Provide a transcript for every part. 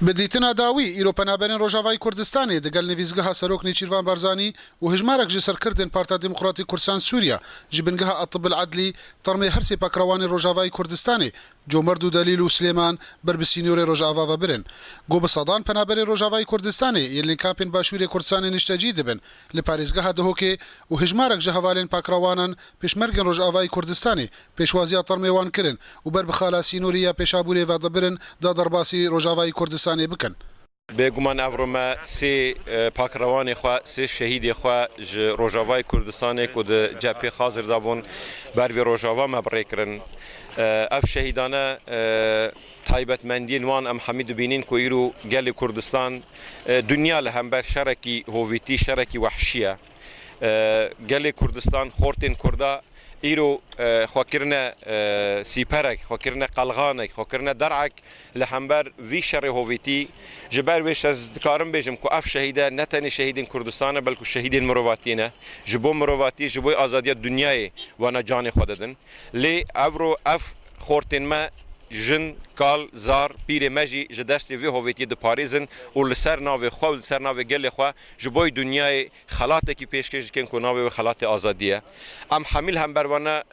بدیتنا داوی ایرو پنابرین روجاوای کردستانی دگل نویزگاه سروک نیچیروان بارزانی و هجمارک جسر کردن پارتا دموکراتی کردستان سوریا جبنگاه الطب العدلی ترمي هرسي باكروان روجاوای کردستانی جو مردو دلیل و سلیمان بربسینور روجاوا و برن گو بصدان پنابرین روجاوای کردستانی یلی کامپین باشوری کردستانی نشتاجی دبن لپاریزگاه دهوکه و هجمارک جهوالین باكروانان پیشمرگن روجاوای کردستانی پیشوازی ترمي وان کرن و بر بخالاسی نوریا پیشابوری و دبرن دا درباسی روجاوای کردستانی بکن بگمان افروما سی پاکروانی خوا سی شهیدی خوا ج روجاوای کردستانی کد جبهه خازر دابون بر وی روجاوا مبری کرن اف شهیدانه تایبت مندین وان ام حمید بینین کو ایرو گل کردستان دنیا لهم بر شرکی هویتی شرکی وحشیه گل کردستان خورتین کردا ایرو خواکرنا سیپرک خواکرنا قلغانک خواکرنا درعک لحنبر وی شر هویتی جبر ویش از کارم بیجم کو اف شهیده نتنی شهیدین کردستان بلکو شهیدین مرواتینه جبو مرواتی جبو آزادی دنیای وانا جان خوددن لی افرو اف خورتین ما جن کال زار پیر مجی جدست وی هویتی د پاریزن و لسر ناو خو لسر ناو گل خو جبوی دنیای خلاته کی پیشکش کن کو ناو خلاته آزادیه ام حمیل هم بروانه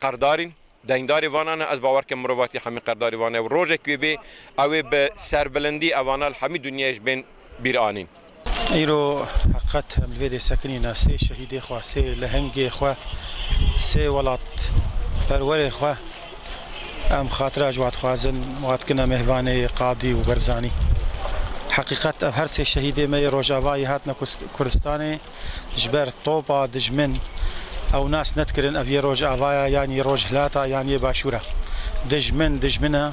قردارین دنگداری وانانه از باور که مرواتی حمی قرداری وانه و روزه کی به او به سربلندی اوانه الحمی دنیاش بین بیرانین ایرو حقیقت ملوی سکنین سه شهیدی خو سه لهنگی خو سه ولات پرور خو ام خاطر جوات خوازن وقت كنا مهواني قاضي وبرزاني حقيقة هر سي شهيدي مي روجاواي هاتنا كردستاني جبر طوبة دجمن او ناس نتكرن افي روجاوايا يعني روج هلاتا يعني باشورة دجمنها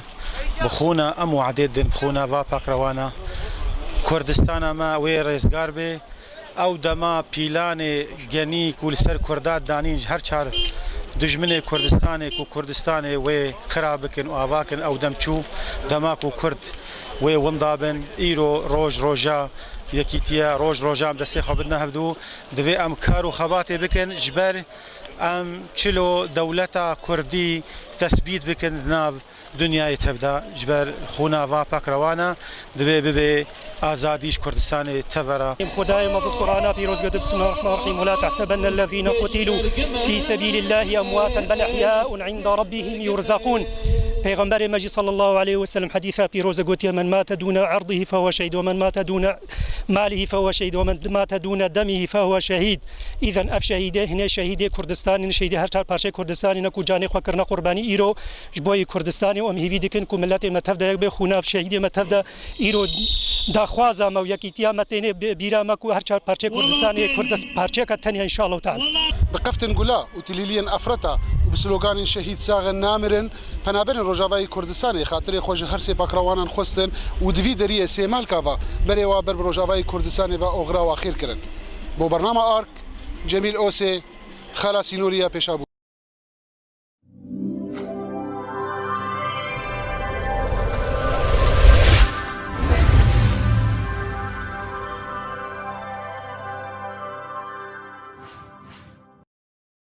بخونا ام وعديد بخونا فا باكروانا كردستانا ما وي ريزگار بي او دما بيلاني جني كل سر كردات دانين هر چار دجمن کردستان کو کردستان و خرابکن و آواکن او دمچو دماکو کرد و وندابن ایرو روج روجا یکیتیا روج روجا دستی خبرنا هفدو دوی ام کارو خباتی بکن جبر ام چلو دولتا کردی تثبیت بکن ناو دنیای تبدا جبر خونا و پاکروانا دوی ببی آزادیش کردستان تبرا خدای مزد قرآن پیروز گد بسم الله الرحمن الرحیم ولا تحسبن الذين قتلوا في سبيل الله امواتا بل احياء عند ربهم يرزقون پیغمبر مجید صلی الله علیه و سلم حدیث پیروز گوتی من مات دون عرضه فهو شهید و من مات دون ماله فهو شهید و من مات دون دمه فهو شهید اذا اف شهیده هنا شهید کردستان شهید هر چار پارچه کردستان نکو جان خو کرنا قربانی ایرو جبوی کردستانی و ام هیوی دکن کو ملت متفدا یک به خوناف شهید متفدا ایرو داخوازا مو یکیتیا متنه بیرا کو هر چار پارچه کردستان کردست پارچه کتنی ان شاء الله تعالی بقفتن قلا وتليليا افرتا وبسلوغان شهيد ساغن نامرن پنابرن روجاوای کردستانی خاطر خوش هر سه باکروانان خوستن و دوی دریه سیمال کاوا بری و بر روجاوای کردستانی و اغرا و اخیر کرن بو برنامه آرک جمیل اوسه خلاصی نوریا پیشابو